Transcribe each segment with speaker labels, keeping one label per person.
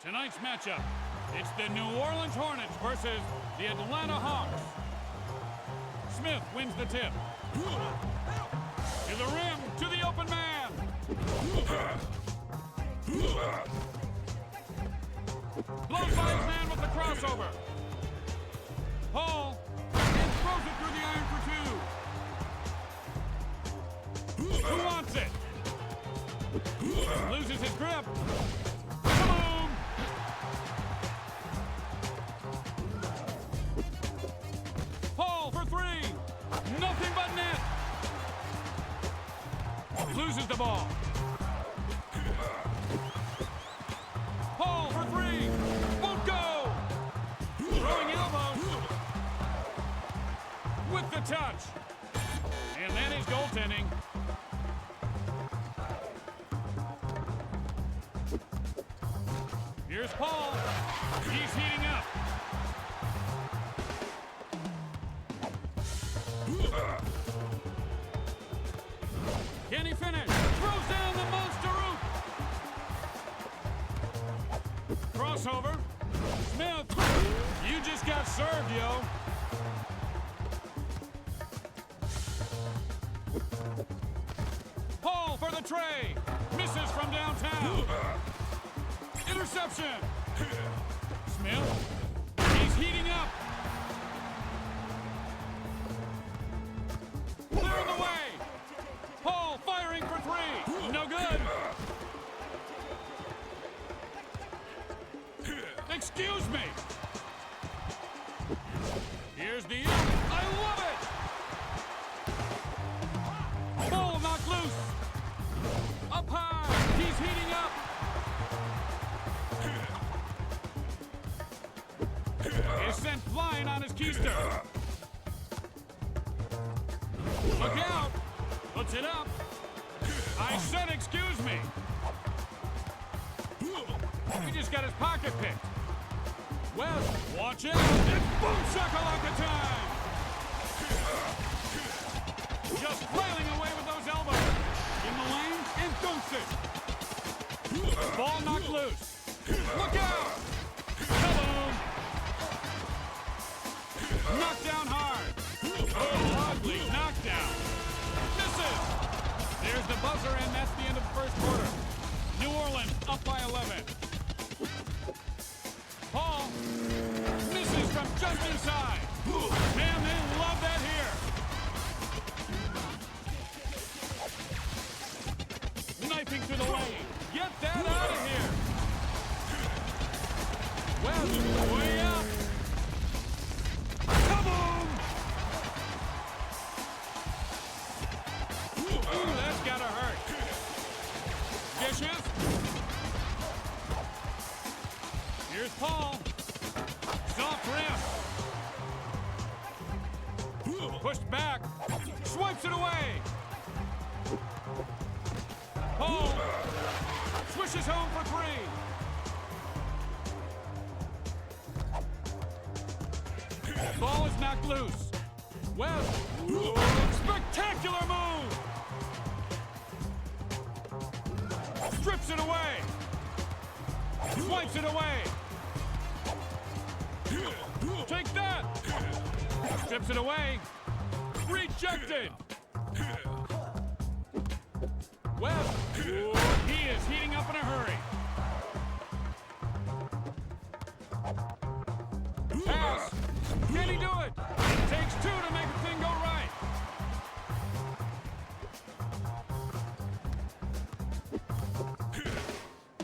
Speaker 1: Tonight's matchup, it's the New Orleans Hornets versus the Atlanta Hawks. Smith wins the tip. To the rim, to the open man. Blows by his man with the crossover. Hall and throws it through the iron for two. Who wants it? Loses his grip. Boom! Hall for three. Nothing but net. Loses the ball. Hall for three. Won't go. Throwing elbows. With the touch. And then he's goaltending. Here's Paul. He's heating up. Can he finish? Throws down the monster root. Crossover. Smith. You just got served, yo. Paul for the tray. Misses from downtown. Interception. Smith. He's heating up. Clear the way. Paul firing for three. No good. Excuse me. Here's the I love it. Ball knocked loose. Up high. He's heating up. Is sent flying on his keister. Look out. Puts it up. I said excuse me. He just got his pocket picked. West, watch out. It's boom shakalaka time. Just flailing away with those elbows. In the lane and dunks it. Ball knocked loose. Look out. Kaboom. Knocked down hard. Oh, ugly knockdown. Misses. There's the buzzer, and that's the end of the first quarter. New Orleans up by 11. Paul misses from just inside. Man, they love that here. Knifing to the lane. Get that out of here. West, way up. Kaboom! Ooh, that's gotta hurt. Dishes. Here's Paul. Soft rim. Pushed back. Swipes it away. Paul swishes home for three. Ball is knocked loose. West. Spectacular move. Strips it away. Swipes it away. Take that. Strips it away. Rejected. West. He is heating up in a hurry. Pass. Can he do it? It takes two to make the thing go right.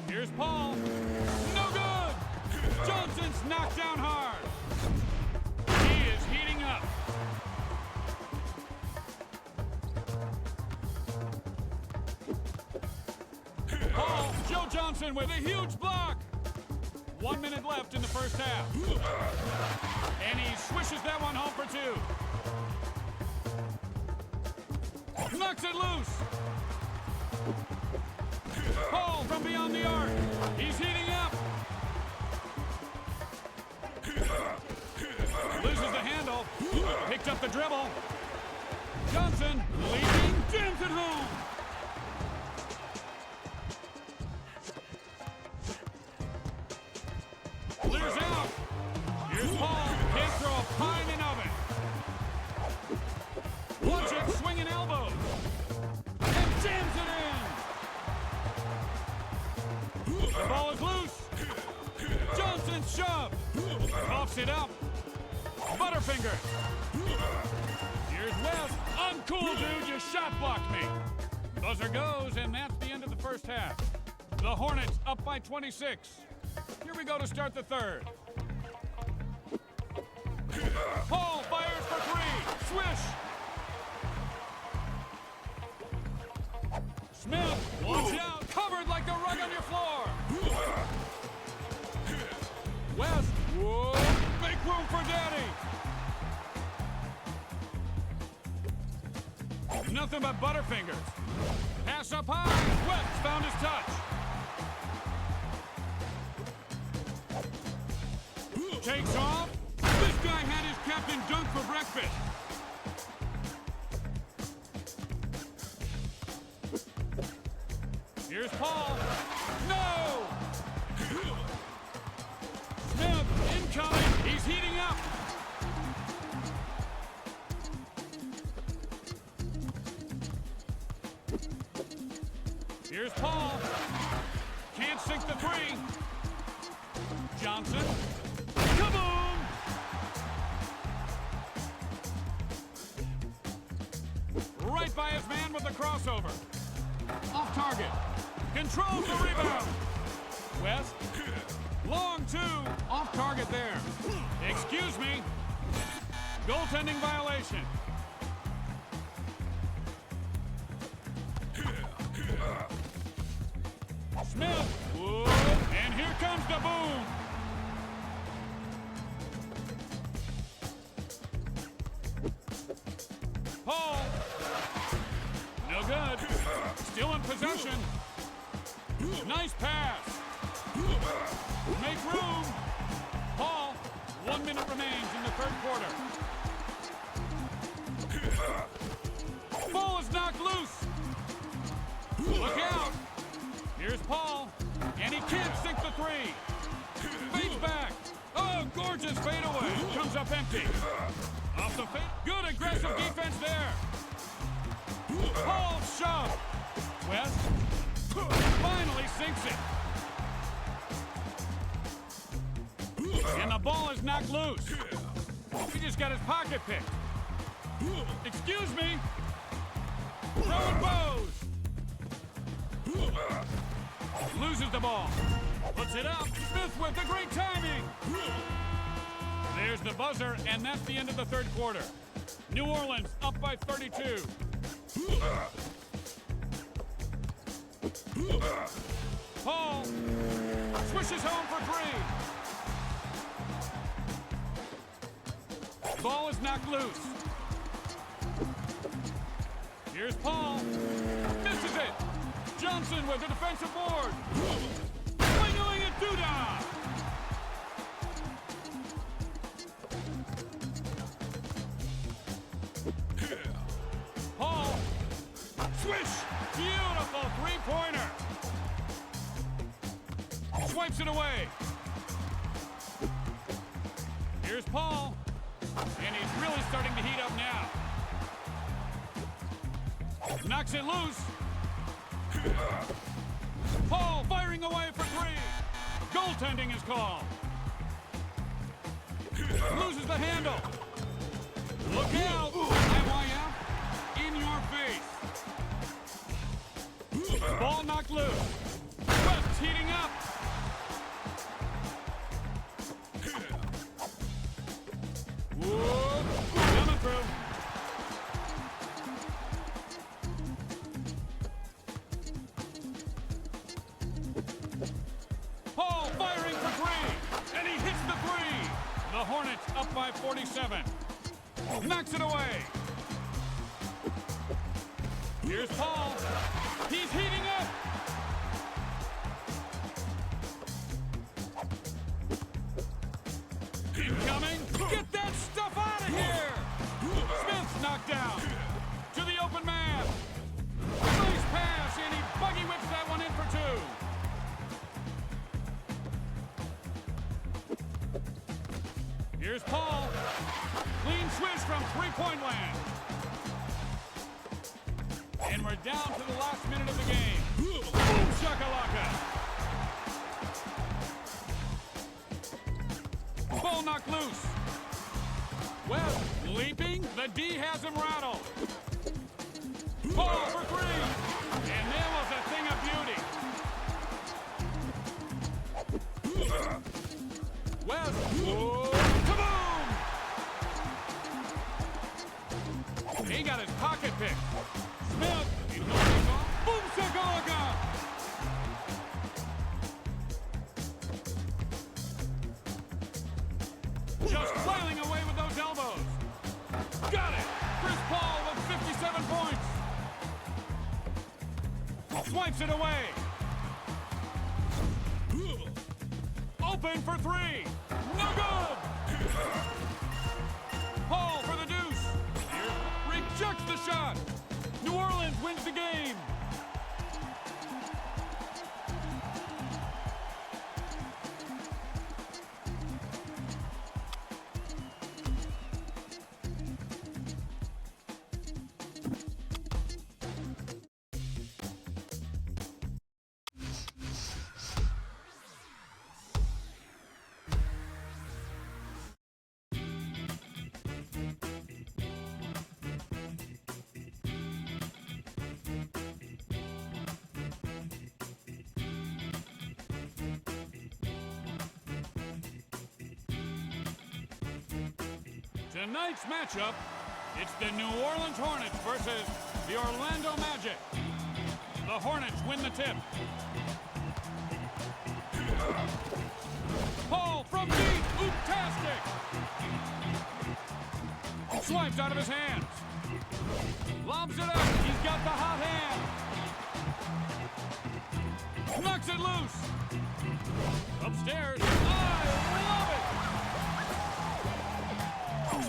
Speaker 1: Here's Paul. No good. Johnson's knocked down hard. He is heating up. Paul, Joe Johnson with a huge block. 1 minute left in the first half. And he swishes that one home for two. Knocks it loose. Paul from beyond the arc. He's heating up. Loses the handle. Picked up the dribble. Johnson leading, jams it home. Here's Paul. Can't throw a pie in an oven. Watch it, swinging elbows. And jams it in. The ball is loose. Johnson shove. Coughs it up. Butterfinger. Here's West. Uncool, dude. You shot blocked me. Buzzer goes, and that's the end of the first half. The Hornets up by 26. Here we go to start the third. Paul fires for three. Swish. Smith, watch out. Covered like the rug on your floor. West, whoa, make room for Daddy. Nothing but butterfingers. Pass up high. West found his touch. Takes off. This guy had his captain dunk for breakfast. Here's Paul. No! Smith incoming. He's heating up. Here's Paul. Can't sink the three. Johnson. Kaboom! Right by his man with the crossover. Off target. Controls the rebound. West. Long two. Off target there. Excuse me. Goaltending violation. Smith. Whoa. And here comes the boom. Paul. No good. Still in possession. Nice pass. Make room. Paul. 1 minute remains in the third quarter. Ball is knocked loose. Look out. Here's Paul. And he can't sink the three. Fades back. Oh, gorgeous fadeaway. Comes up empty. Off the fade. Good aggressive defense there. Paul shove. West finally sinks it. And the ball is knocked loose. He just got his pocket picked. Excuse me. Throwing bows. Loses the ball. Puts it up. Smith with the great timing. There's the buzzer, and that's the end of the third quarter. New Orleans up by 32. Paul swishes home for three. Ball is knocked loose. Here's Paul. Misses it. Johnson with the defensive board. Wingling it doodah. Paul. Swish. Beautiful three-pointer. Swipes it away. Here's Paul. And he's really starting to heat up now. Knocks it loose. Paul firing away for three. Goaltending is called. Loses the handle. Look out. IYF in your face. Ball knocked loose. West heating up. Whoa. Coming through. Paul firing for three. And he hits the three. The Hornets up by 47. Knocks it away. Here's Paul. He's heating up. Incoming. Get that stuff out of here. Smith's knocked down. To the open man. Nice pass, and he buggy whips that one in for two. Here's Paul. Clean swish from three-point land. And we're down to the last minute of the game. Boom shakalaka. Ball knocked loose. West leaping. The D has him rattled. Paul for three. And there was a thing of beauty. West. Whoa. Kaboom! He got his pocket picked. Smith. He's going to be gone. Boom shakalaka. Just flailing away with those elbows. Got it! Chris Paul with 57 points. Swipes it away. Open for three. No good! Paul for the deuce. Rejects the shot. New Orleans wins the game. Tonight's matchup, it's the New Orleans Hornets versus the Orlando Magic. The Hornets win the tip. Paul from deep, oop-tastic. Swipes out of his hands. Lobs it up, he's got the hot hand. Knocks it loose. Upstairs, I love it.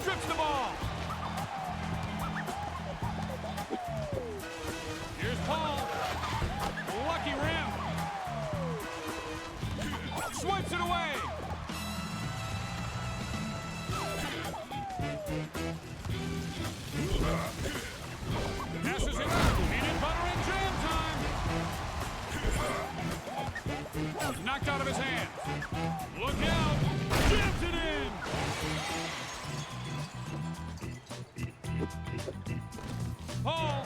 Speaker 1: Strips the ball. Here's Paul. Lucky rim. Swipes it away. Passes it out. Peanut butter and jam time. Knocked out of his hands. Look out. Jams it in. Paul.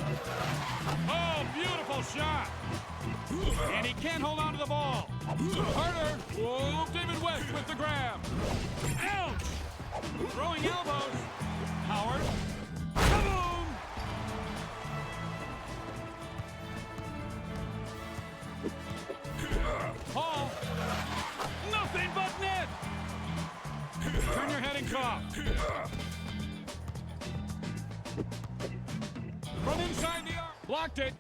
Speaker 1: Oh, beautiful shot. And he can't hold on to the ball. Carter. Whoa, David West with the grab. Ouch. Throwing elbows. Howard. Kaboom. Paul. Nothing but net. Turn your head and cough. From inside the arc. Blocked it.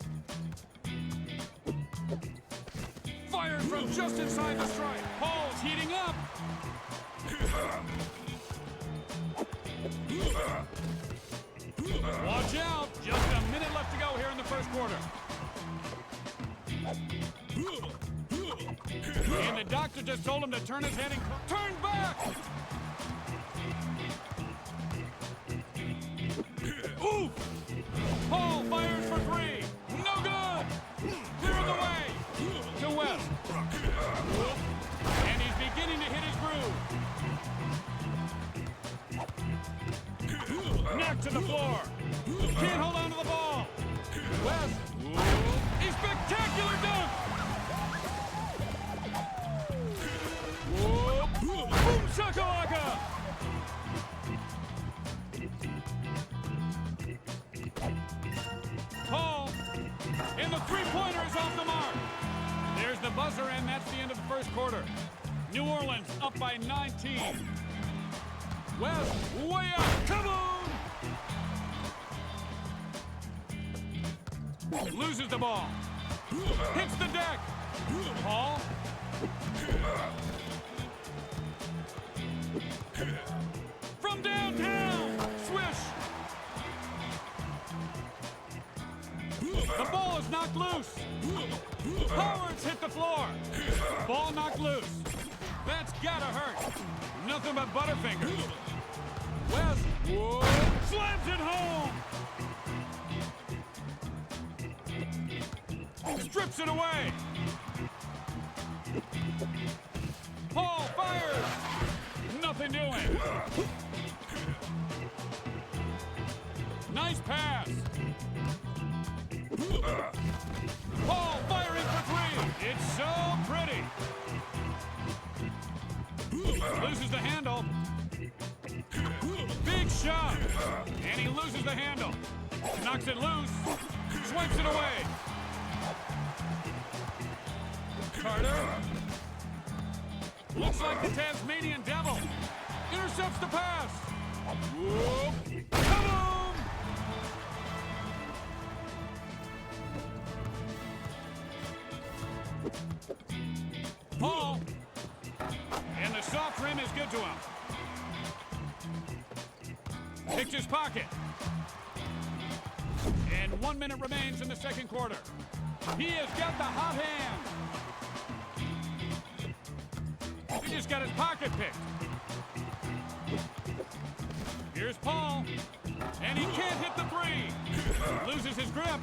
Speaker 1: Fired from just inside the stripe. Paul's heating up. Watch out. Just a minute left to go here in the first quarter. And the doctor just told him to turn his head and turn back. Oof. Paul fires for three. No good. Clear the way to West. And he's beginning to hit his groove. Knocked to the floor. Can't hold on to the ball. West. A spectacular dunk. Boom shakalaka. Paul, and the three-pointer is off the mark. There's the buzzer, and that's the end of the first quarter. New Orleans up by 19. West, way up. Come on! Loses the ball. Hits the deck. Paul. From downtown. Swish. The ball is knocked loose. Howard's hit the floor. Ball knocked loose. That's gotta hurt. Nothing but Butterfingers. Wes, whoa, slams it home. Strips it away. Paul fires. Nothing doing. Nice pass. Paul firing for three. It's so pretty. Loses the handle. Big shot. And he loses the handle. Knocks it loose. Swipes it away. Carter. Looks like the Tasmanian Devil. Intercepts the pass. Whoop. Kaboom! Paul. And the soft rim is good to him. Picked his pocket. And 1 minute remains in the second quarter. He has got the hot hand. He just got his pocket picked. Here's Paul. And he can't hit the three. Loses his grip.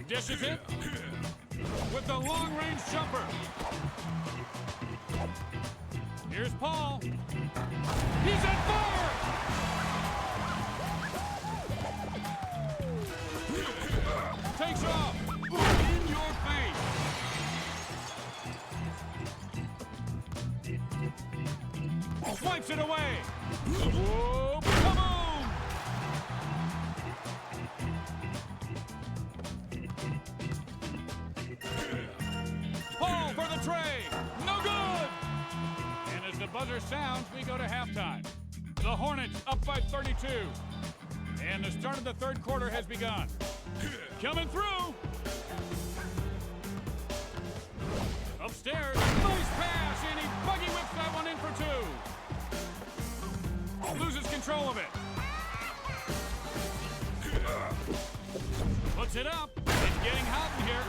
Speaker 1: Dishes it with the long-range jumper. Here's Paul. He's on fire! Takes off. In your face. Swipes it away. Whoa, come on! Paul for the tray. No good! And as the buzzer sounds, we go to halftime. The Hornets up by 32. And the start of the third quarter has begun. Coming through. Upstairs. Nice pass, and he buggy whips that one in for two. Loses control of it. Puts it up. It's getting hot in here.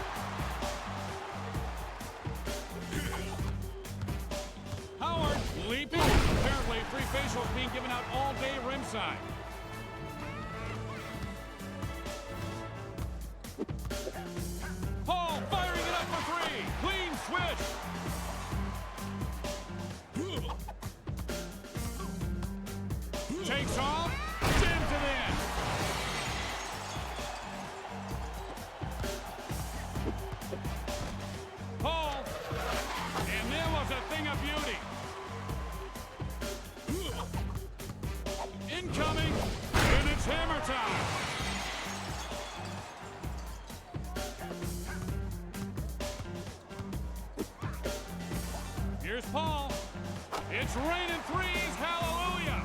Speaker 1: Howard leaping. Apparently, free facials being given out all day rimside. Paul firing it up for three. Clean switch. Takes off. Jams it in. Paul. And there was a thing of beauty. Incoming. And it's hammer time. Here's Paul. It's raining threes. Hallelujah.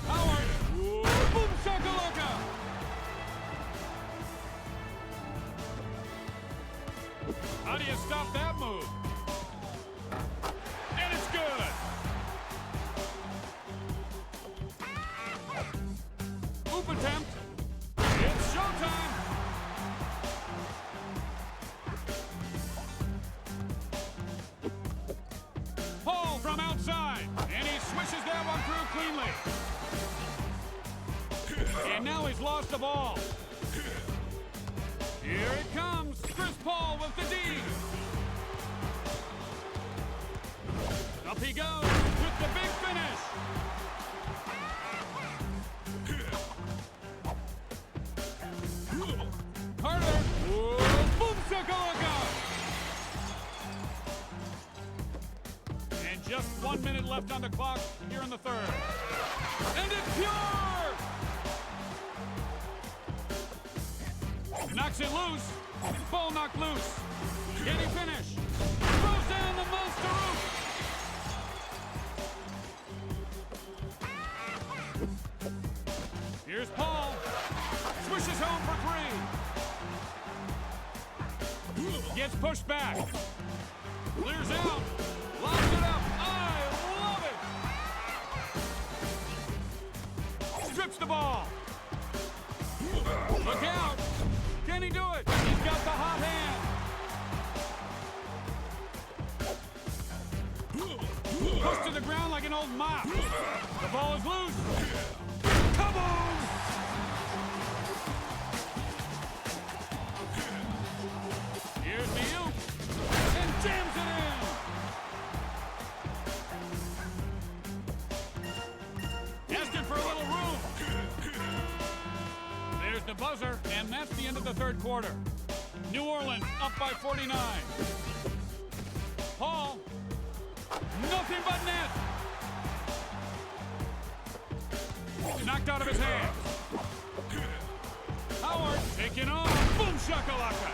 Speaker 1: Howard. Whoa, boom shakalaka. How do you stop that move? And it's good. Oop attempt. It's showtime. Paul from outside, and he swishes that one through cleanly. And now he's lost the ball. Here it comes. Chris Paul with the D. Up he goes with the big finish. Carter. Whoa, boom shakalaka. And just 1 minute left on the clock here in the third. And it's pure! Knocks it loose. Ball knocked loose. Can he finish? Throws down the monster roof. Here's Paul. Swishes home for three. Gets pushed back. Clears out. Locks it up. I love it. Strips the ball. Look out. Can he do it? He's got the hot hand. Pushed to the ground like an old mop. The ball is loose. Kaboom! Here's the Uke. And jams it in. Asking for a little room. There's the buzzer, and that's the end of the third quarter. New Orleans up by 49. Paul. Nothing but net. Knocked out of his hands. Howard taking on. Boom shakalaka.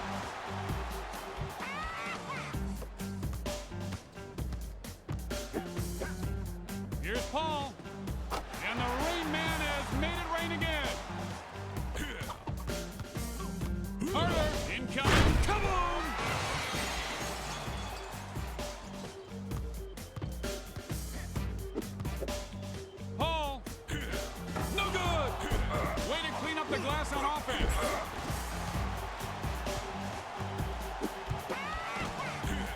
Speaker 1: Here's Paul. And the Rain Man has made it rain again. Carter incoming. Kaboom! Paul. No good. Way to clean up the glass on offense.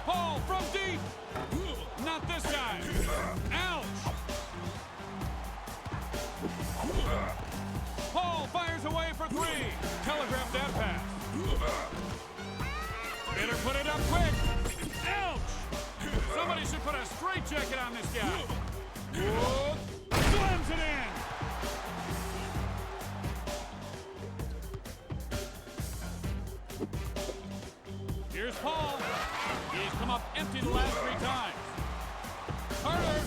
Speaker 1: Paul from deep. Not this time. Ouch. Paul fires away for three. Telegraphed that pass. Better put it up quick. Ouch! Somebody should put a straitjacket on this guy. Whoa. Slams it in. Here's Paul. He's come up empty the last 3 times. Carter.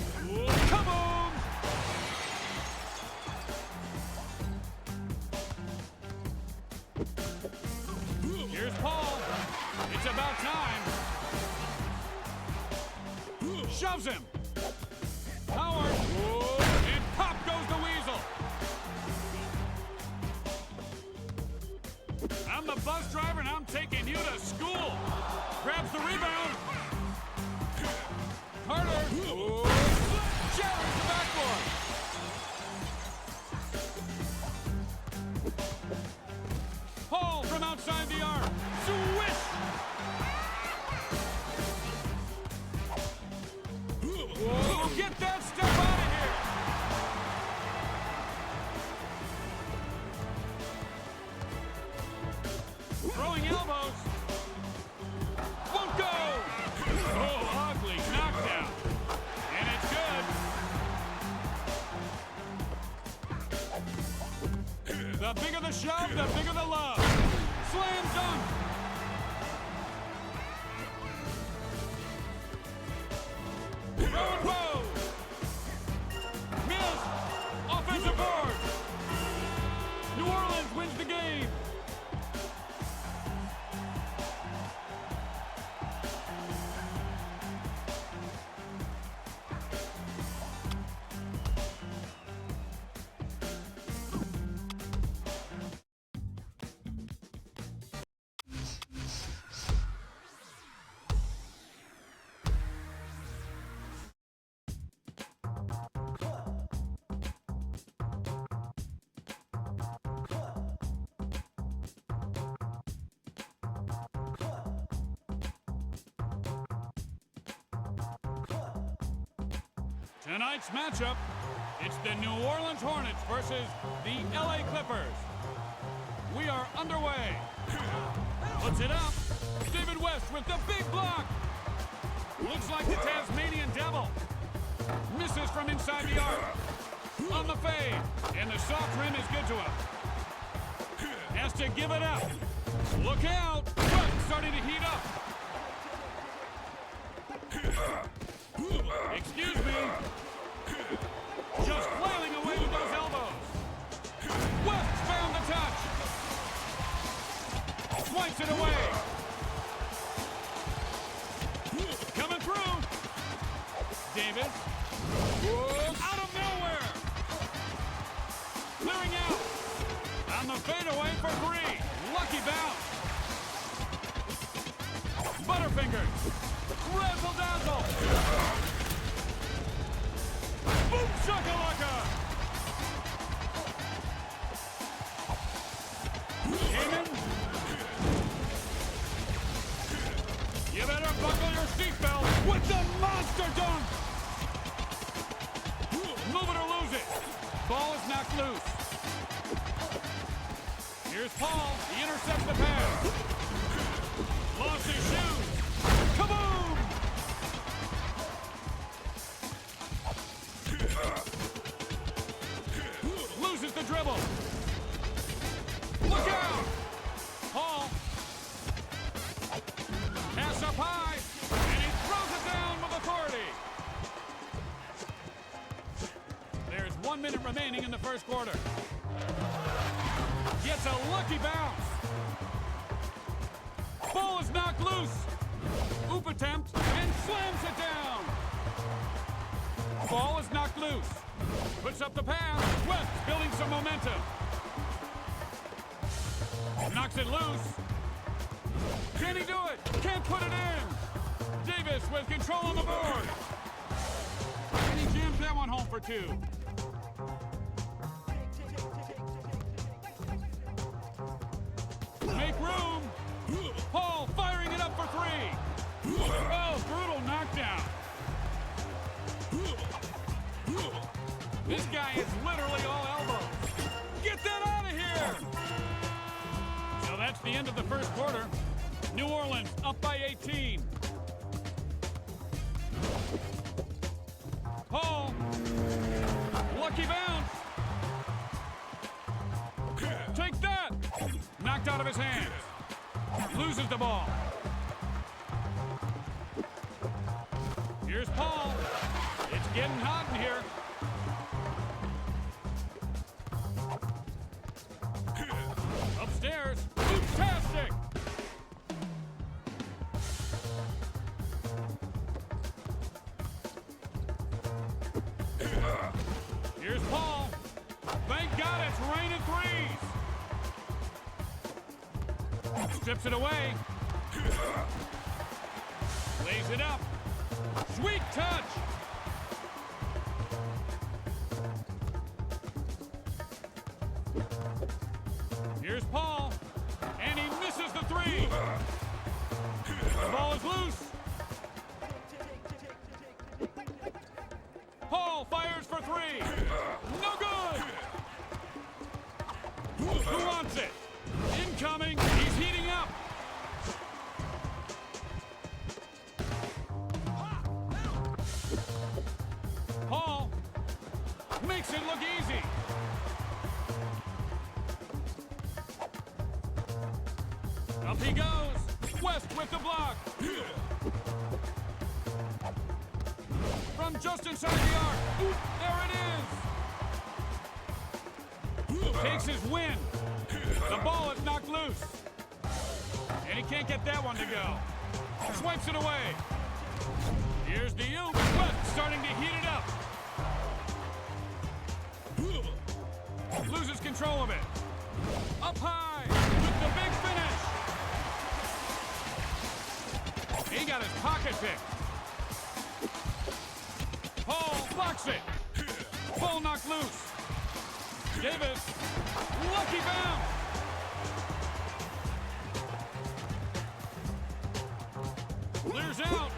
Speaker 1: Kaboom! Here's Paul. It's about time. Shoves him. Howard. And pop goes the weasel. I'm the bus driver and I'm taking you to school. Grabs the rebound. Carter. Shatters the backboard. Paul from outside the arc. Swish! Whoa, get that stuff out of here! Throwing elbows. Won't go! Oh, ugly knockdown. And it's good. The bigger the shove, the bigger the love. Slam dunk. Throw and roll. Miss. Offensive board. New Orleans wins the game. Tonight's matchup, it's the New Orleans Hornets versus the LA Clippers. We are underway. Puts it up. David West with the big block. Looks like the Tasmanian Devil. Misses from inside the arc. On the fade. And the soft rim is good to him. Has to give it up. Look out. Run starting to heat up. Excuse me. Just flailing away with those elbows. West found the touch. Swipes it away. Coming through. Davis. Out of nowhere. Clearing out. On the fadeaway for three. Lucky bounce. Butterfingers. Razzle dazzle. Boom shakalaka. Cayman. You better buckle your seatbelt with the monster dunk. remaining in the first quarter. Gets a lucky bounce. Ball is knocked loose. Oop attempt and slams it down. Ball is knocked loose. Puts up the pass. West building some momentum. Knocks it loose. Can he do it? Can't put it in. Davis with control on the board. And he jams that one home for two. Make room. Paul firing it up for three. Oh, brutal knockdown. This guy is literally all elbows. Get that out of here! So that's the end of the first quarter. New Orleans up by 18. Paul. Lucky bounce. Take that! Knocked out of his hands. Loses the ball. Here's Paul. It's getting hot in here. Upstairs. Fantastic! Here's Paul. Thank God it's raining threes. Strips it away. Lays it up. Sweet touch. Here's Paul. And he misses the three. The ball is loose. Paul fires for three. No good. Who wants it? Incoming. He's heating up. Paul makes it look easy. Up he goes. West with the block. From just inside the arc. Oop, there it is. Takes his win. The ball is knocked loose. And he can't get that one to go. Swipes it away. Here's the oop. West starting to heat it up. Loses control of it. Up high with the big finish. He got his pocket picked. Paul blocks it. Ball knocked loose. Davis, lucky bounce. Clears out.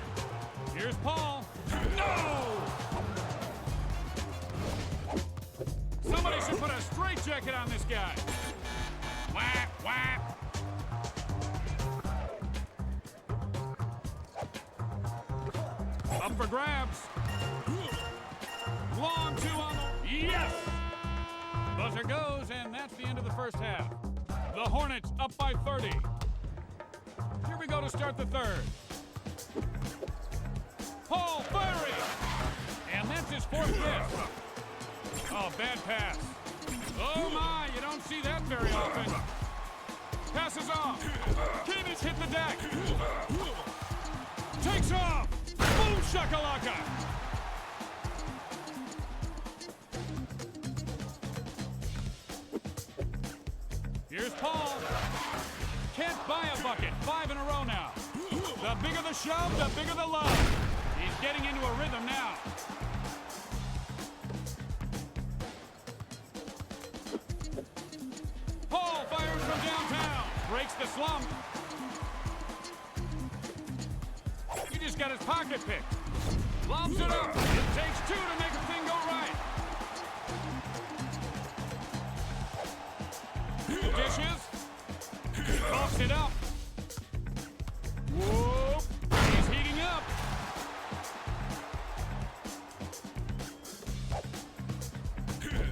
Speaker 1: Here's Paul. No! Somebody should put a straitjacket on this guy. Whap, whap. Up for grabs. Long two on the... Yes! Buzzer goes, and that's the end of the first half. The Hornets up by 30. Here we go to start the third. Paul firing! And that's his fourth miss. Oh, bad pass. Oh my, you don't see that very often. Passes off. Keenan's hit the deck. Takes off. Boom shakalaka. Here's Paul. Can't buy a bucket. 5 in a row now. The bigger the shove, the bigger the love. He's getting into a rhythm now. Paul fires from downtown. Breaks the slump. He just got his pocket picked. Lobs it up. It takes two to make a thing go right. Dishes. Coughs it up. Whoop. He's heating up.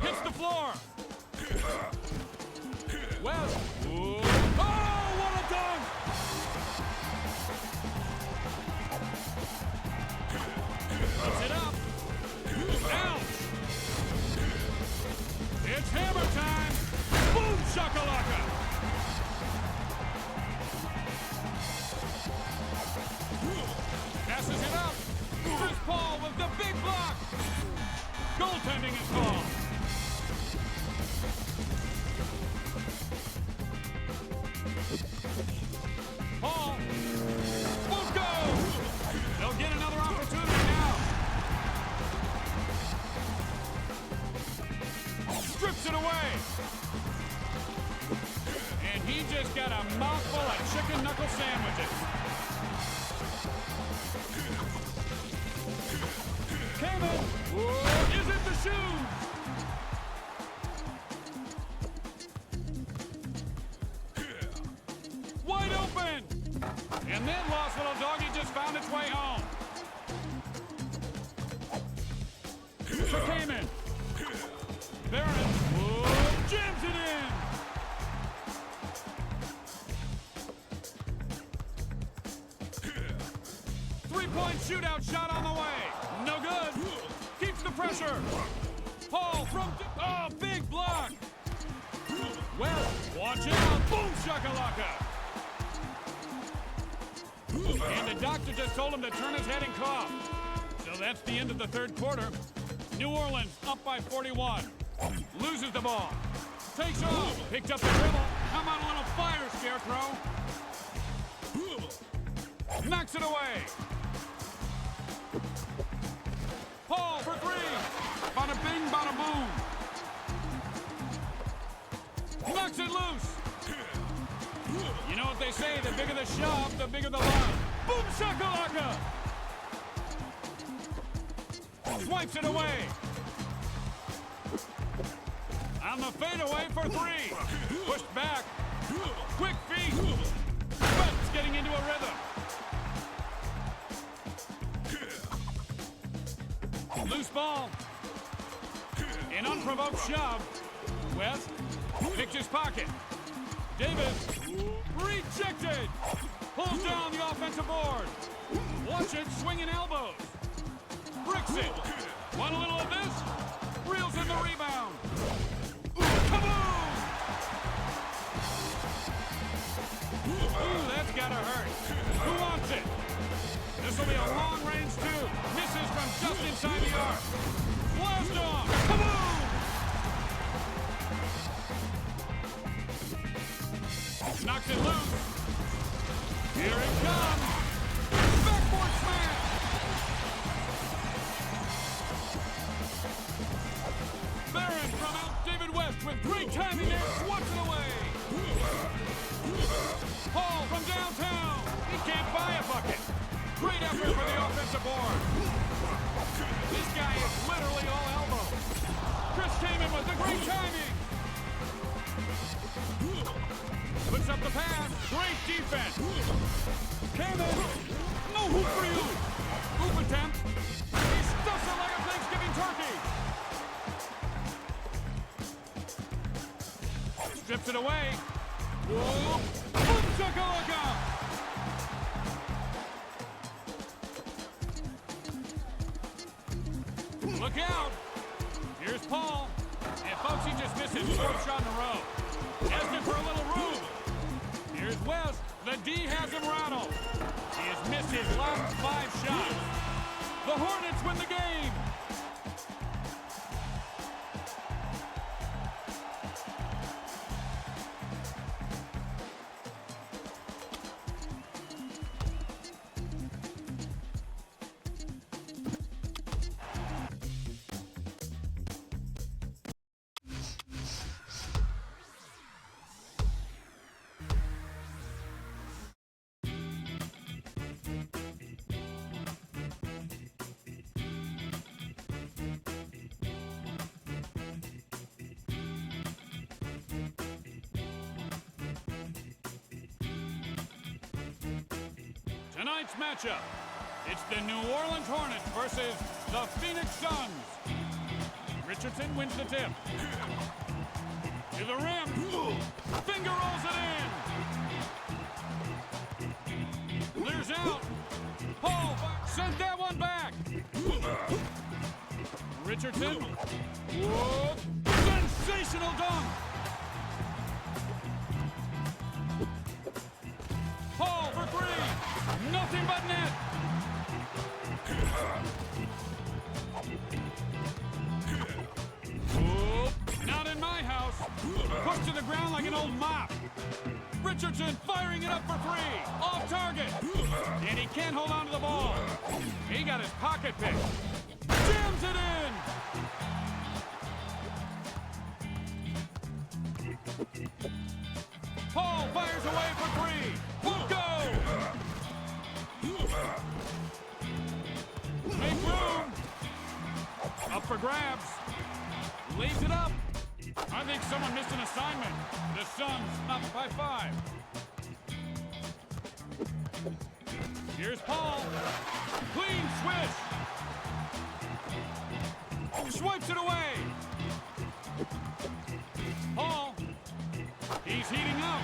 Speaker 1: Hits the floor. West. Whoop. Oh, what a dunk! Puts it up. Ouch. away. And he just got a mouthful of chicken knuckle sandwiches. Kamen is it the shoes. Wide open. And then Lost Little Doggy just found its way home. For Kamen. Barron jams it in. Three-point shootout shot on the way. No good. Keeps the pressure. Paul from... Oh, big block. Well, watch out. Boom shakalaka. And the doctor just told him to turn his head and cough. So that's the end of the third quarter. New Orleans up by 41. Loses the ball. Takes off. Picked up the dribble. Come on, a little fire, Scarecrow. Knocks it away. Paul for three. Bada bing, bada boom. Knocks it loose. You know what they say, the bigger the shove, the bigger the love. Boom shakalaka. Swipes it away. On the fadeaway for three. Pushed back. Quick feet. West's getting into a rhythm. Loose ball. An unprovoked shove. West picks his pocket. Davis rejected. Pulls down the offensive board. Watch it swinging elbows. Bricks it. Want a little of this? Reels in the rebound. Kaboom! Ooh, that's gotta hurt. Who wants it? This will be a long range two. Misses from just inside the arc. Blast off. Kaboom! Knocks it loose. Here it comes. Backboard smash. Barron from out David West with great timing there. Swats it away. Paul from downtown. He can't buy a bucket. Great effort for the offensive board. This guy is literally all elbow. Chris Kamen with the great timing. Puts up the pass. Great defense. Kamen. No hoop for you. Hoop attempt. He stuffs it like a Thanksgiving turkey. Strips it away. Whoa. Boom shakalaka. Look out. Here's Paul. And folks, he just missed his fourth shot in a row. Asking for a little room. Here's West. The D has him rattled. He has missed his last 5 shots. The Hornets win the game. Tonight's matchup, it's the New Orleans Hornets versus the Phoenix Suns. Richardson wins the tip. To the rim. Finger rolls it in. Clears out. Paul sent that one back. Richardson. Whoa. Sensational dunk. Paul for three. Nothing but net. Whoa. Not in my house. Pushed to the ground like an old mop. Richardson firing it up for three. Off target. And he can't hold on to the ball. He got his pocket picked. Jams it in. up for grabs. Lays it up. I think someone missed an assignment. The Suns up by 5. Here's Paul. Clean swish. Swipes it away. Paul. He's heating up.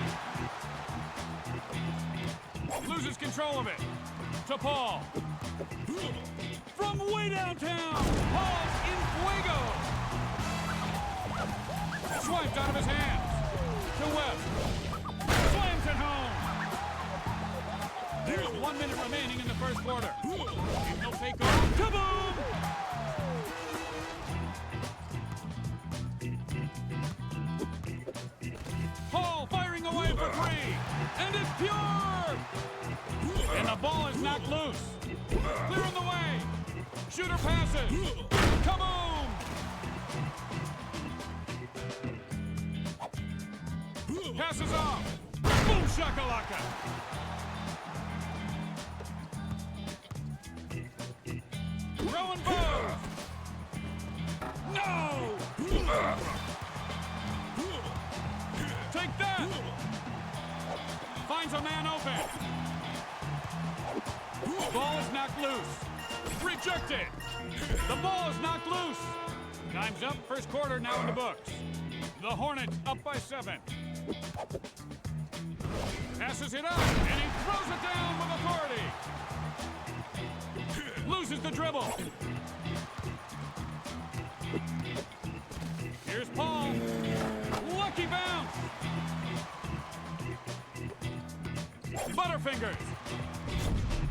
Speaker 1: Loses control of it. To Paul. From way downtown. Paul's in fuego. Swiped out of his hands. To West. Slams it home. There's 1 minute remaining in the first quarter. And he'll take off. Kaboom! Paul firing away for 3. And it's pure! And the ball is knocked loose. Clearing the way. Shooter passes. Kaboom! Passes off. Boom shakalaka. Throwing bows. No! Take that! Finds a man open. Ball is knocked loose. Rejected. The ball is knocked loose. Time's up. First quarter now in the books. The Hornets up by 7. Passes it up, and he throws it down with authority. Loses the dribble. Here's Paul. Lucky bounce. Butterfingers.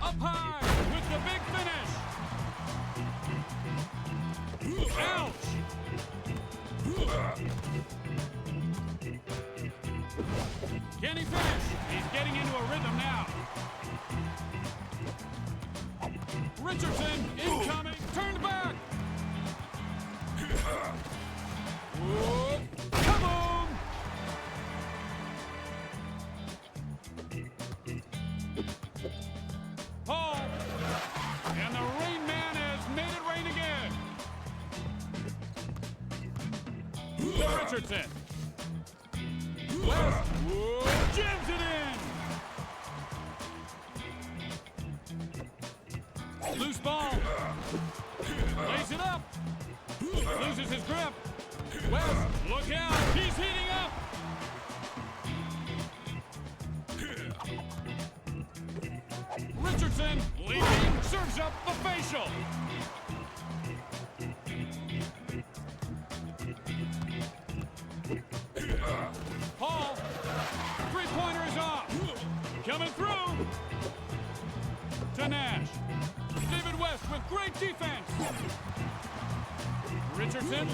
Speaker 1: Up high with the big finish. Ouch. Can he finish? He's getting into a rhythm now. Richardson incoming. Turned back. Whoop. Kaboom! Paul. And the Rain Man has made it rain again. To Richardson. West. Whoa, jams it in. Loose ball. Lays it up. Loses his grip. West, look out. He's heating up. Richardson leading. Serves up the facial. Paul, three-pointer is off. Coming through. To Nash. David West with great defense. Richardson.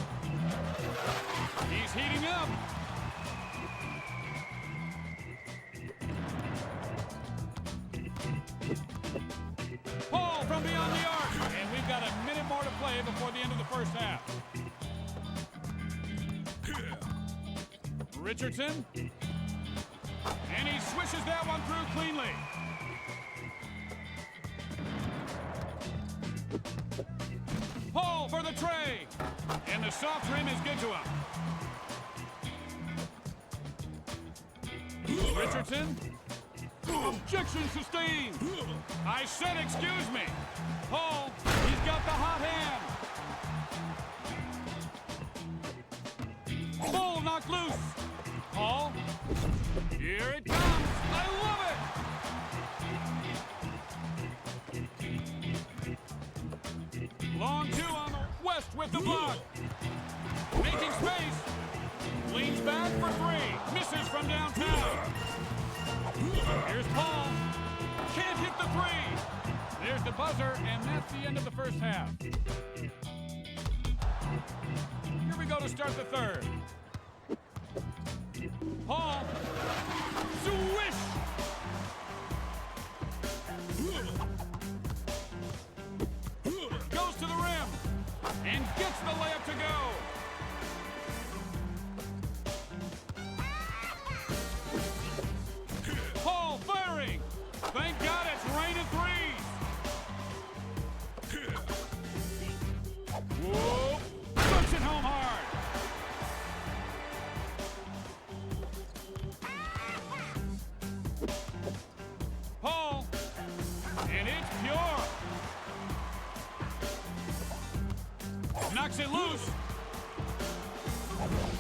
Speaker 1: He's heating up. Paul from beyond the arc. And we've got a minute more to play before the end of the first half. Richardson. And he swishes that one through cleanly. Paul for the tray. And the soft rim is good to him. Richardson. Objection sustained. I said excuse me. Paul, he's got the hot hand. Ball knocked loose. Paul. Here it comes. I love it. Long two on the West with the block. Making space. Leans back for 3. Misses from downtown. Here's Paul. Can't hit the 3. There's the buzzer, and that's the end of the first half. Here we go to start the third. Paul. Swish. Goes to the rim and gets the layup to go. Paul firing. Thank God it's rain and threes. Whoa. Knocks it loose.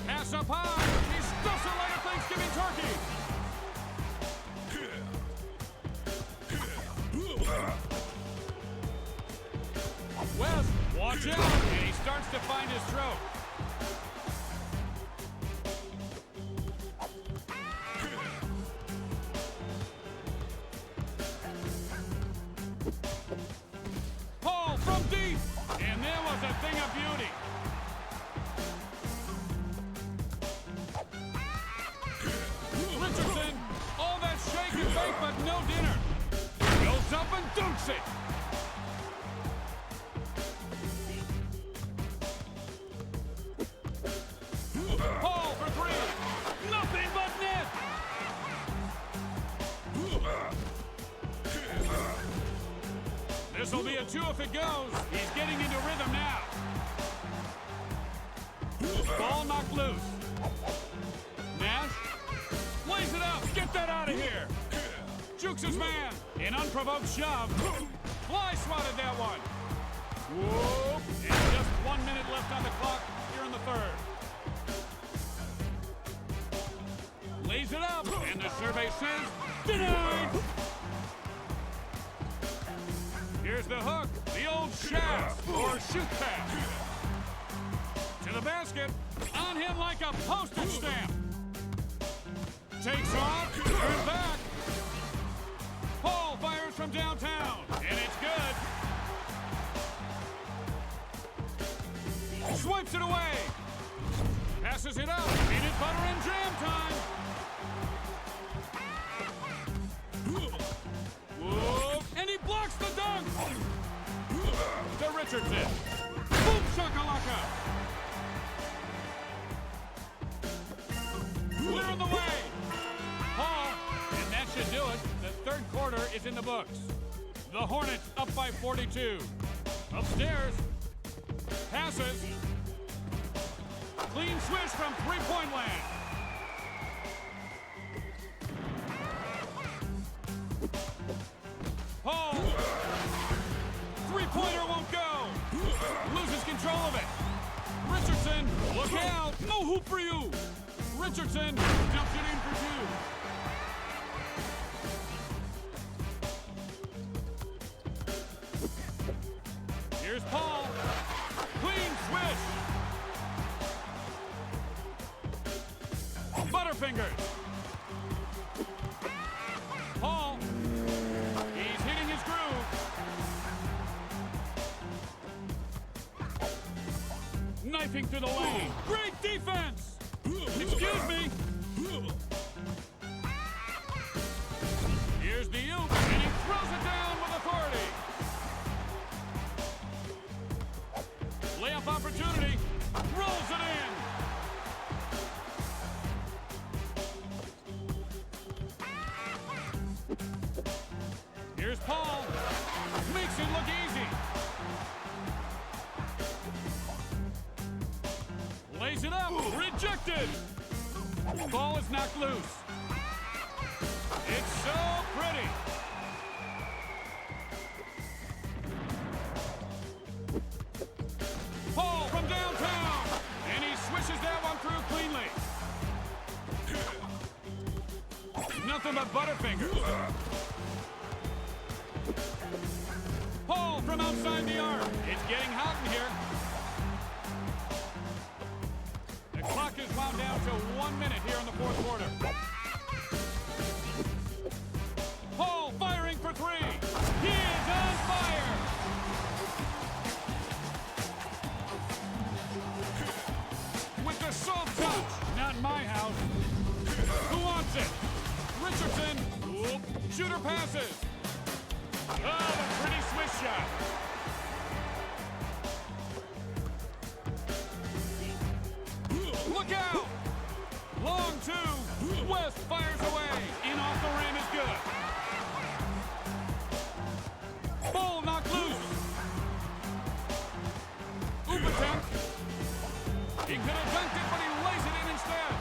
Speaker 1: Pass up high. He stuffs it like a Thanksgiving turkey. West, watch out, and he starts to find his throat. Paul from deep, and there was a thing of beauty. Richardson, all that shake and bake, but no dinner. Goes up and dunks it. Paul for three. Nothing but net. This will be a 2 if it goes. He's getting into rhythm now. Ball knocked loose. Nash lays it up. Get that out of here. Jukes his man. An unprovoked shove. Fly swatted that one. Whoop. And just 1 minute left on the clock here in the third. Lays it up. And the survey says denied. Here's the hook, the old shaft or shoot pass. To the basket, on him like a postage stamp. Takes off, turns back. Paul fires from downtown, and it's good. Swipes it away. Passes it up, peanut butter and jam time. Whoop, and he blocks the dunk. To Richardson. Boom shakalaka. Clear in the way. Paul, and that should do it. The third quarter is in the books. The Hornets up by 42. Upstairs. Passes. Clean swish from three-point land. Paul. Three-pointer won't go. Loses control of it. Richardson, look out. No hoop for you. Richardson dumps it in for two. Here's Paul. Clean swish. Butterfingers. Paul. He's hitting his groove. Knifing through the lane. Great defense. Excuse me. Here's the oop, and he throws it down with authority. Layup opportunity. Rolls it in. Here's Paul. Makes it look easy. Lays it up. Rejected. Ball is knocked loose. It's so pretty. Paul from downtown. And he swishes that one through cleanly. Nothing but butterfingers. Paul from outside the arc. It's getting hot in here. The clock is wound down to 1 minute here in the fourth quarter. Paul firing for three. He is on fire. With the soft touch. Not in my house. Who wants it? Richardson. Whoop. Shooter passes. Oh, a pretty swish shot. Look out! Long two. West fires away. In off the rim is good. Ball knocked loose. Oop attempt. He could have dunked it, but he lays it in instead.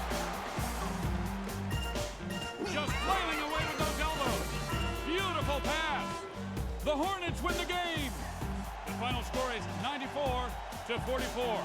Speaker 1: Just flailing away with those elbows. Beautiful pass. The Hornets win the game. The final score is 94 to 44.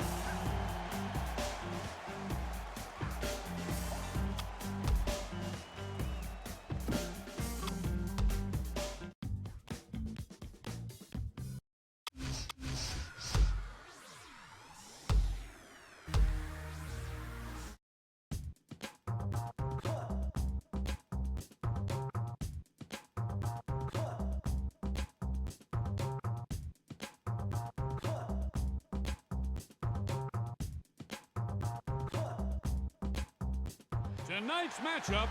Speaker 1: Tonight's matchup,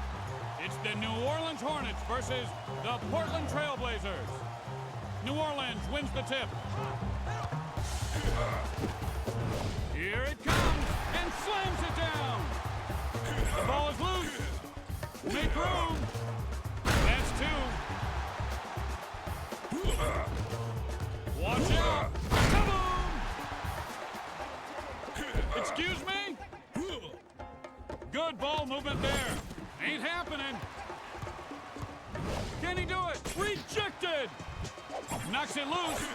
Speaker 1: it's the New Orleans Hornets versus the Portland Trailblazers. New Orleans wins the tip. Here it comes, and slams it down. The ball is loose. Make room. That's two. Watch out. Kaboom! Excuse me? Good ball movement there. Ain't happening. Can he do it? Rejected. Knocks it loose.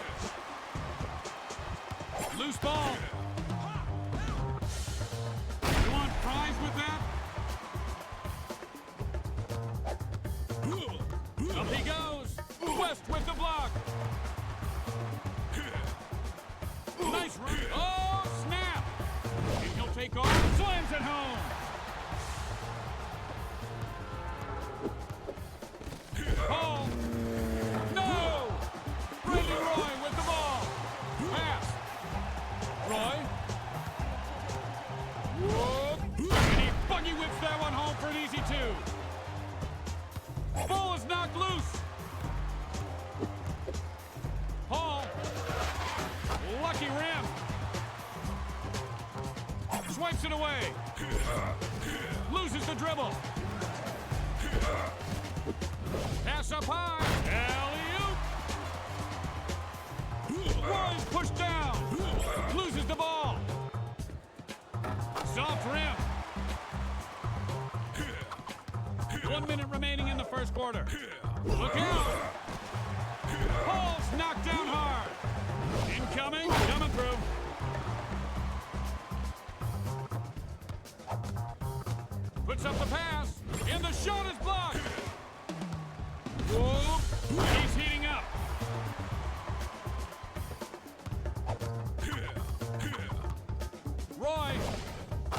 Speaker 1: Loose ball. You want fries with that? Up he goes. West with the block. Nice route. Oh, snap. And he'll take off. Slams it home. Paul. No! Brandon Roy with the ball. Pass. Roy. Whoop. And he buggy whips that one home for an easy two. Ball is knocked loose. Paul. Lucky rim. Swipes it away. Loses the dribble. Pass up high. Alley-oop. Roy's pushed down. Loses the ball. Soft rim. 1 minute remaining in the first quarter. Look out. Paul's knocked down hard. Incoming. Coming through. Puts up the pass. And the shot is blocked. Whoa. He's heating up. Roy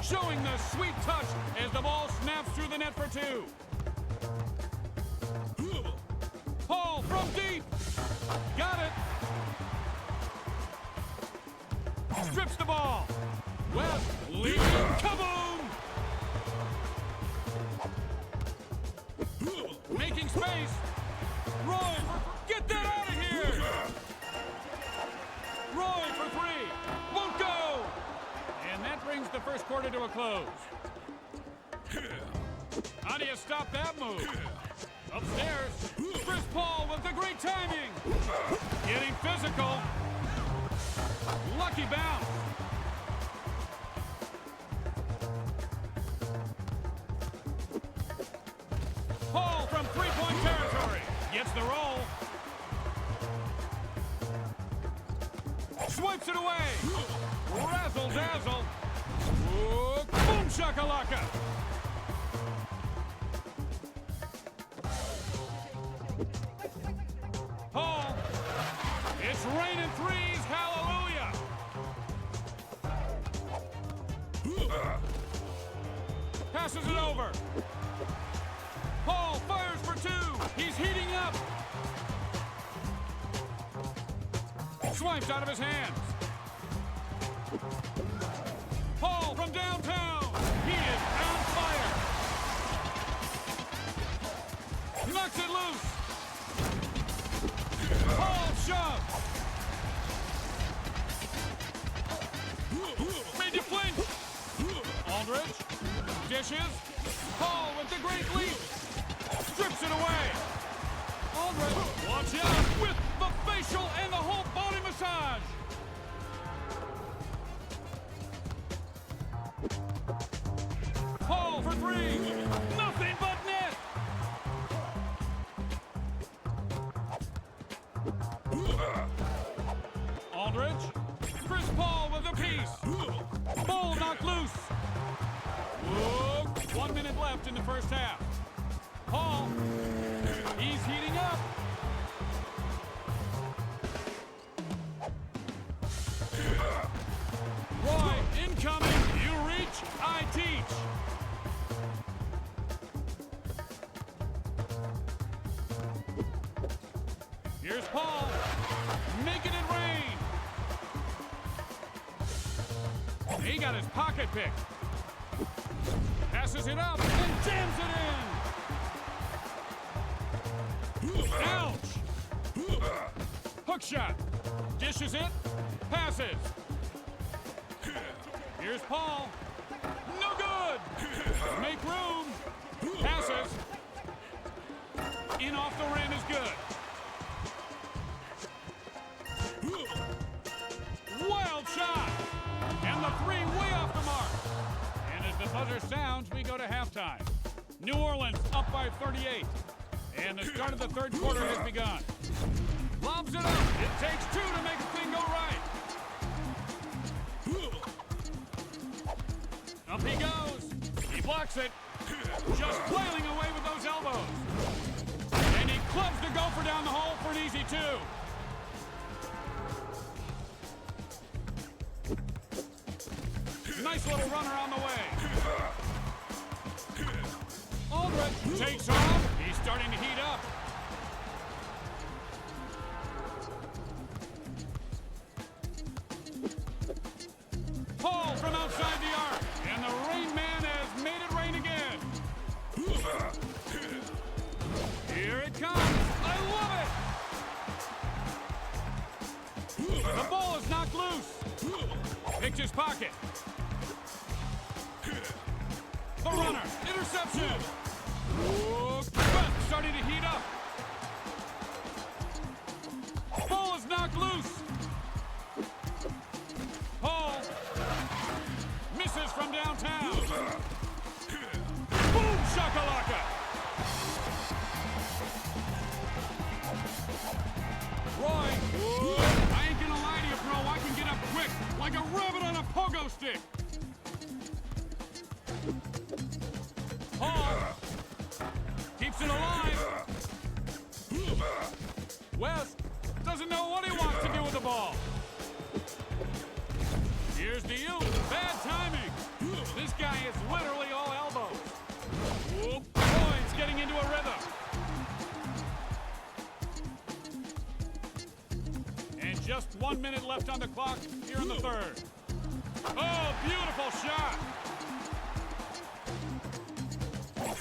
Speaker 1: showing the sweet touch as the ball snaps through the net for two. Paul from deep. Got it. Strips the ball. West leads it. Kaboom! Making space. Roy, get that out of here! Roy for three. Won't go! And that brings the first quarter to a close. How do you stop that move? Upstairs, Chris Paul with the great timing. Getting physical. Lucky bounce. Paul from three-point territory. Gets the roll. Swipes it away. Razzle-dazzle. Boom shakalaka. Paul. It's raining threes. Hallelujah. Passes it over. Paul fires for two. He's heating up. Swipes out of his hands. Paul from downtown. He is on fire. Knocks it loose. Paul shove. Made you flinch. Aldridge. Dishes. Paul with the great leap. Strips it away. Aldridge. Watch out with the facial and the whole body massage. Paul for three. Nothing but net. Aldridge. Chris Paul with the space. Ball knocked loose. Whoa. 1 minute left in the first half. Paul, he's heating up. Roy, incoming. You reach, I teach. Here's Paul, making it rain. He got his pocket pick. Passes it up and jams it in. Ouch! Hook shot. Dishes it. Passes. Here's Paul. No good. Make room. Passes. In off the rim is good. Wild shot. And the three way off the mark. And as the buzzer sounds, we go to halftime. New Orleans up by 38. And the start of the third quarter has begun. Lobs it up. It takes two to make the thing go right. Up he goes. He blocks it. Just flailing away with those elbows. And he clubs the gopher down the hole for an easy two. Nice little runner on the way. Aldridge takes off. He's starting to heat up. Paul from outside the arc. And the Rain Man has made it rain again. Here it comes. I love it. The ball is knocked loose. Picked his pocket. The runner. Interception. West starting to heat up. Ball is knocked loose. Paul misses from downtown. Boom shakalaka. Roy. I ain't gonna lie to you, bro. I can get up quick like a rabbit on a pogo stick. Paul keeps it alive. West doesn't know what he wants to do with the ball. Here's the youth. Bad timing. This guy is literally all elbows. Boyd's getting into a rhythm. And just 1 minute left on the clock here in the third. Oh, beautiful shot.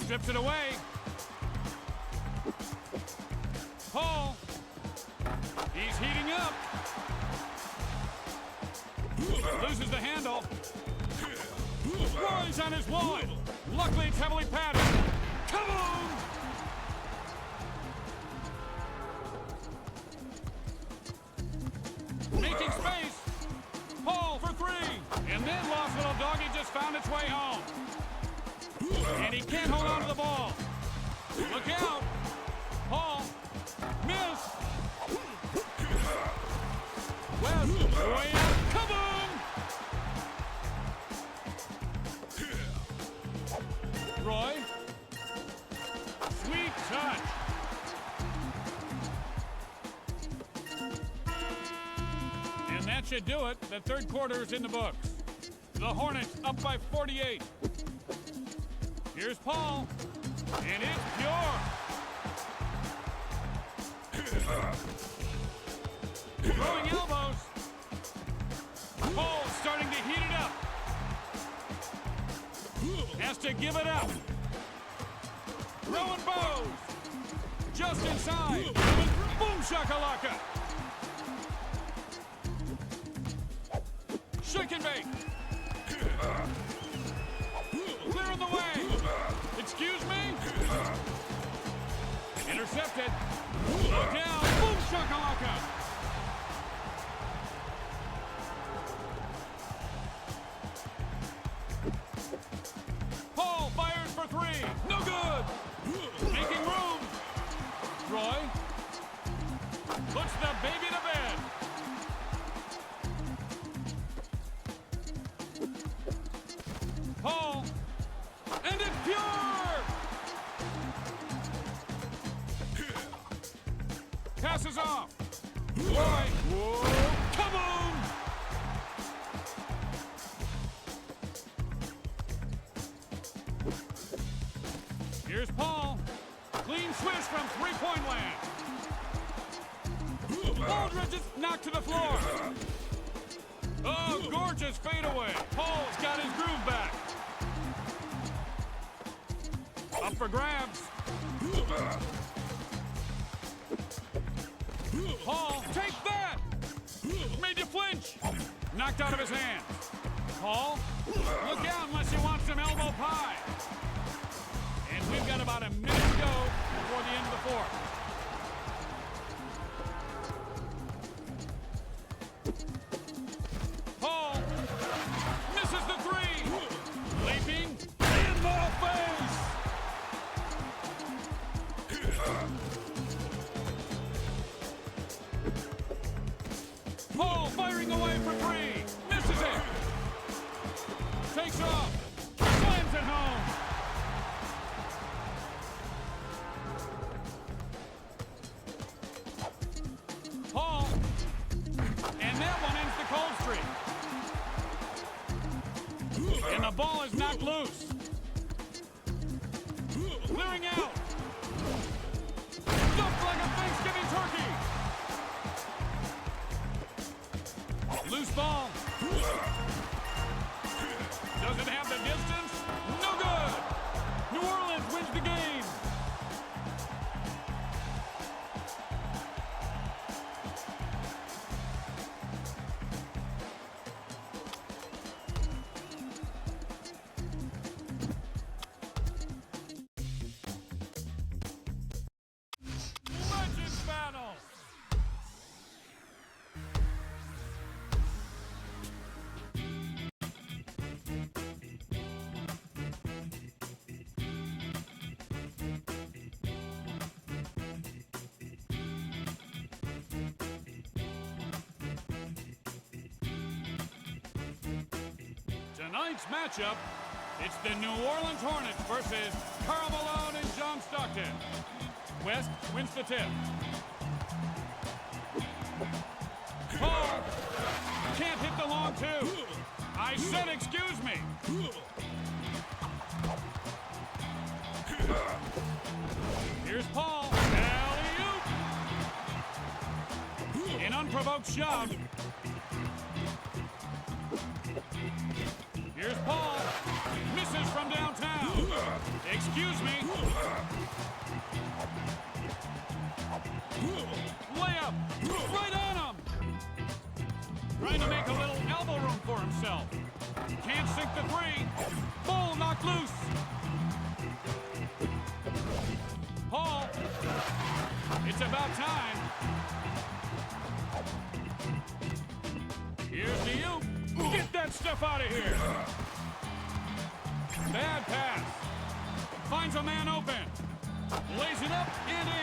Speaker 1: Strips it away. Paul. He's heating up. Loses the handle. Roy's on his one. Luckily, it's heavily padded. Kaboom! Making space. Paul for three. And then Lost Little Doggy just found its way home. And he can't hold on to the ball. Look out. Paul. Miss. West. Way out. Kaboom! Roy. Sweet touch. And that should do it. The third quarter is in the books. The Hornets up by 48. Here's Paul. And it's pure. Throwing elbows. Paul starting to heat it up. Has to give it up. Throwing bows. Just inside. Boom shakalaka. Shake and bake. Clearing the way. Excuse me? Intercepted. Look down. Boom shakalaka. Paul fires for three. No good. Making room. Roy puts the baby to bed. Here's Paul. Clean swish from three-point land. Aldridge is knocked to the floor. Oh, gorgeous fadeaway. Paul's got his groove back. Up for grabs. Paul, take that! Made you flinch. Knocked out of his hands. Paul, look out unless you want some elbow pie. And we've got about a minute to go before the end of the fourth. Paul misses the three. Leaping in the face. Paul firing away for three. Misses it. Takes off. Slams it home. Paul. And that one ends the cold streak. And the ball is knocked loose. Clearing out. Stuffed like a Thanksgiving turkey. Loose ball. Doesn't have the distance. No good. New Orleans wins the game. Legends battle. Tonight's matchup, it's the New Orleans Hornets versus Karl Malone and John Stockton. West wins the tip. Paul can't hit the long two. I said excuse me. Here's Paul. Alley-oop. An unprovoked shove. Here's Paul. Misses from downtown. Excuse me. Layup. Right on him. Trying to make a little elbow room for himself. Can't sink the three. Ball knocked loose. Paul. It's about time. Here's the oop. Get that stuff out of here. Bad pass. Finds a man open. Lays it up and in.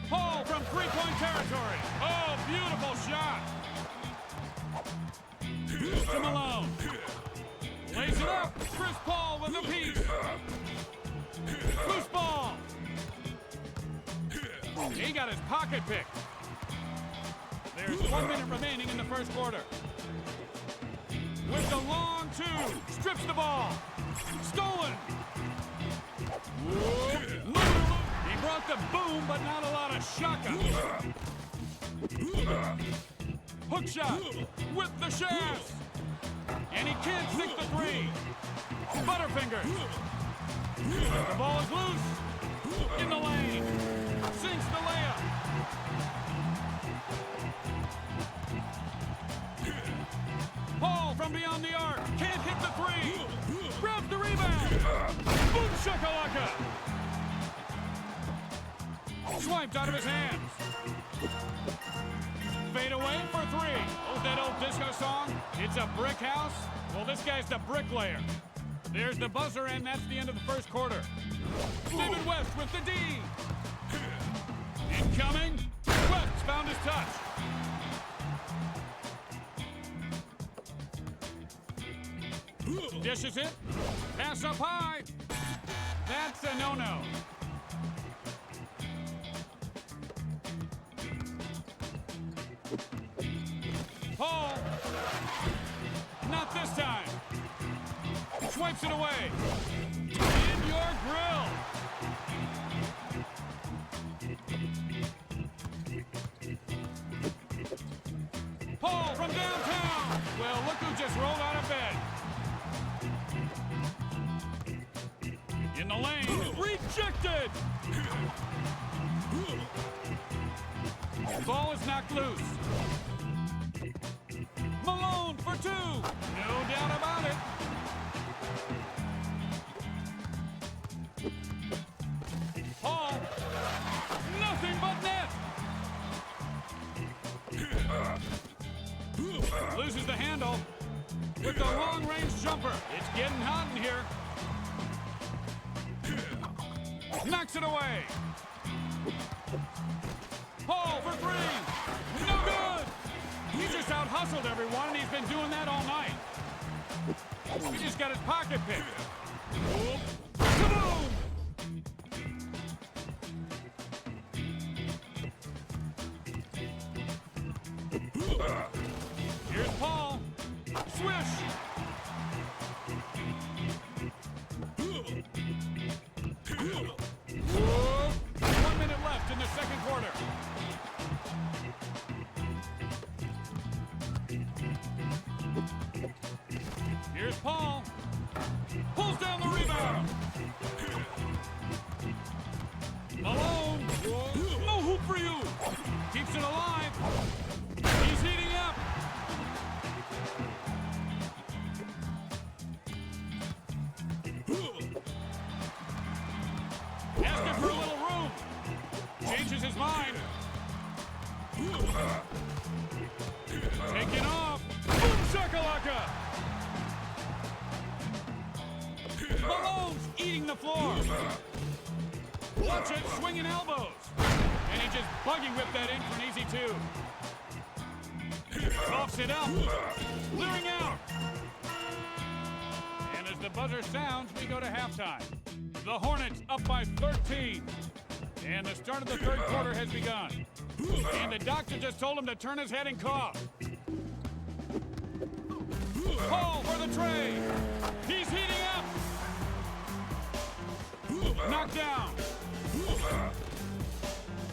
Speaker 1: Paul from three-point territory. Oh, beautiful shot. To Malone. Lays it up. Chris Paul with a piece. Loose ball. He got his pocket picked. There's 1 minute remaining in the first quarter. With the long two, strips the ball. Stolen. Whoop. He brought the boom, but not a lot of shotgun. Hook shot with the shafts. And he can't sink the three. Butterfingers. The ball is loose. In the lane. Sinks the layup. Paul from beyond the arc. Can't hit the three. Grabs the rebound. Boom shakalaka. Swiped out of his hands. Fade away for three. Oh, that old disco song? It's a brick house? Well, this guy's the bricklayer. There's the buzzer, and that's the end of the first quarter. David West with the D. Incoming. West found his touch. Dishes it. Pass up high. That's a no-no. Paul swipes it away. In your grill. Paul from downtown. Well, look who just rolled out of bed. In the lane. Rejected. Ball is knocked loose. Malone for two. No doubt about it. Paul. Nothing but net. Loses the handle with the long-range jumper. It's getting hot in here. Knocks it away. Paul for three. No good. He just out-hustled everyone, and he's been doing that all night. He just got his pocket picked. Whoop. Kaboom! Here's Paul. Swish. Whoop. 1 minute left in the second quarter. Here's Paul. Pulls down the rebound. Malone. No hoop for you. Keeps it alive. He's heating up. Asking for a little room. Changes his mind. Taking off. Boom shakalaka. Malone's eating the floor. Watch it, swinging elbows. And he just buggy whipped that in for an easy two. Coughs it up. Clearing out. And as the buzzer sounds, we go to halftime. The Hornets up by 13. And the start of the third quarter has begun. And the doctor just told him to turn his head and cough. Paul for the tray. He's heating up. Knocked down.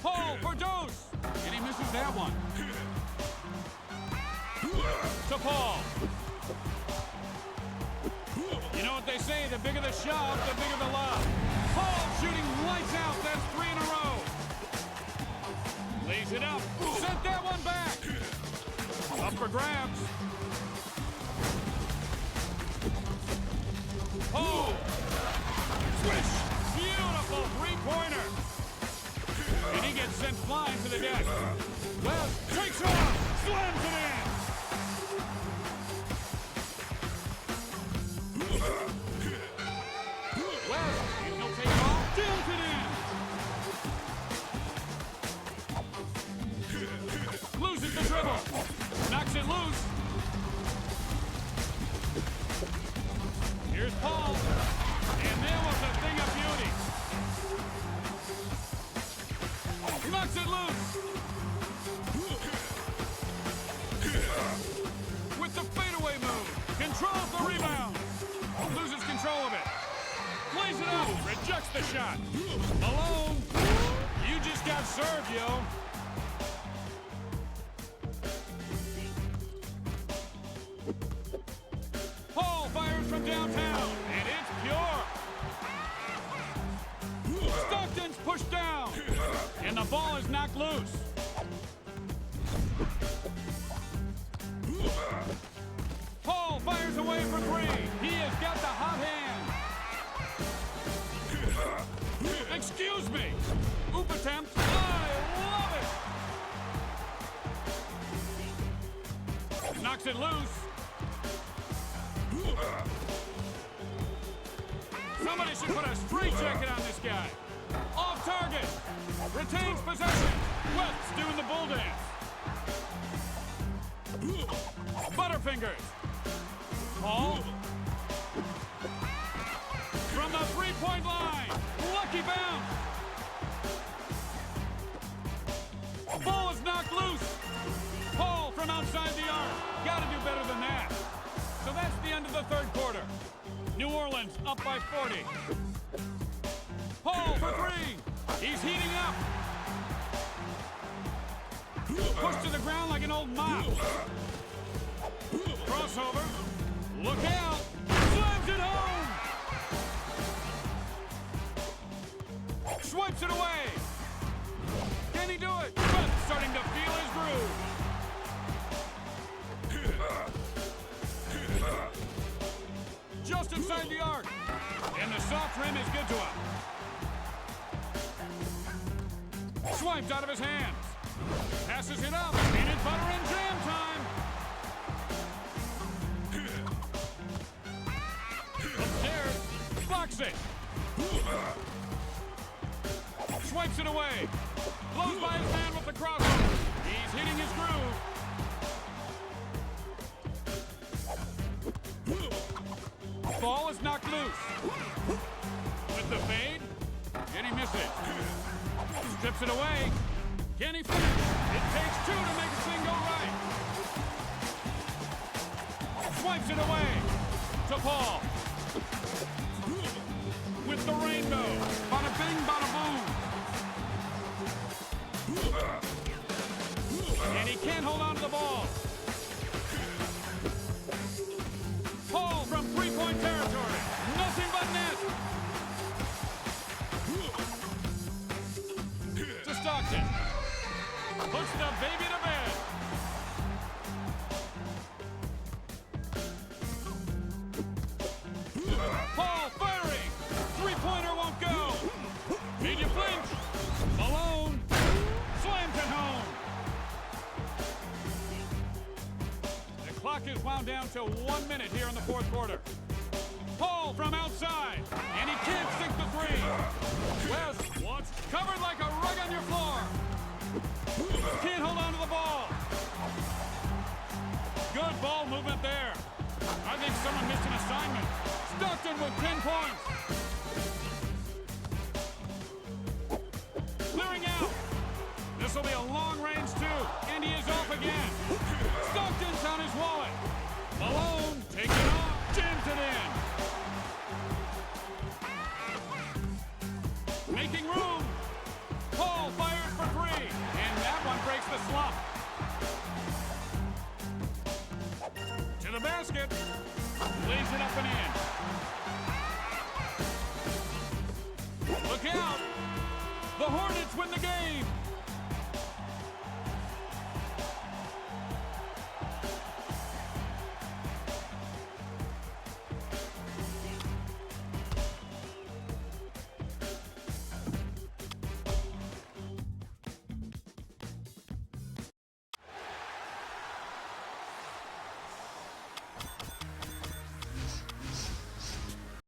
Speaker 1: Paul for dose. And he misses that one. To Paul. You know what they say, the bigger the shove, the bigger the love. Paul shooting lights out, that's 3 in a row. Lays it up, sent that one back. Up for grabs. Paul. Swish. Beautiful three-pointer. And he gets sent flying to the deck. West takes off, slams it in. West, he'll take it off, jams it in. Loses the dribble. Knocks it loose. Here's Paul. And there was a thing of beauty. Knocks it loose. With the fadeaway move. Controls the rebound. Loses control of it. Plays it up. Rejects the shot. Malone. You just got served, yo. Paul fires from downtown. And it's pure. Stockton's pushed down. And the ball is knocked loose. Paul fires away for three. He has got the hot hand. Excuse me. Oop attempt. I love it. Knocks it loose. Somebody should put a straight jacket on this guy. Off target. Retains possession. West's doing the bull dance. Butterfingers. Paul. From the three-point line. Lucky bounce. Ball is knocked loose. Paul from outside the arc. Got to do better than that. So that's the end of the third quarter. New Orleans up by 40. Paul for three. He's heating up. Pushed to the ground like an old mop. Crossover. Look out. Slams it home. Swipes it away. Can he do it? But starting to feel his groove. Just inside the arc. And the soft rim is good to him. Swiped out of his hands. Passes it up. Peanut butter and jam time. Upstairs. Blocks it. Swipes it away. Blows by his man with the crossover. He's hitting his groove. Ball is knocked loose. With the fade. And he misses. Strips it away. Can he finish? It takes two to make a thing go right. Swipes it away to Paul. With the rainbow. Bada bing, bada boom. And he can't hold on to the ball. Paul from three-point territory. Nothing but net. To Stockton. Puts the baby to bed. Paul firing. Three-pointer won't go. Media flinch. Malone. Slams it home. The clock is wound down to 1 minute here in the fourth quarter. Paul from outside. And he can't sink the three. West wants covered like a rug on your floor. Can't hold on to the ball. Good ball movement there. I think someone missed an assignment. Stockton with 10 points. Clearing out. This will be a long range two. And he is off again. Stockton's on his wallet. Malone takes it off. Jams it in. Making room. Paul fires for three. And that one breaks the slump. To the basket. Lays it up and in.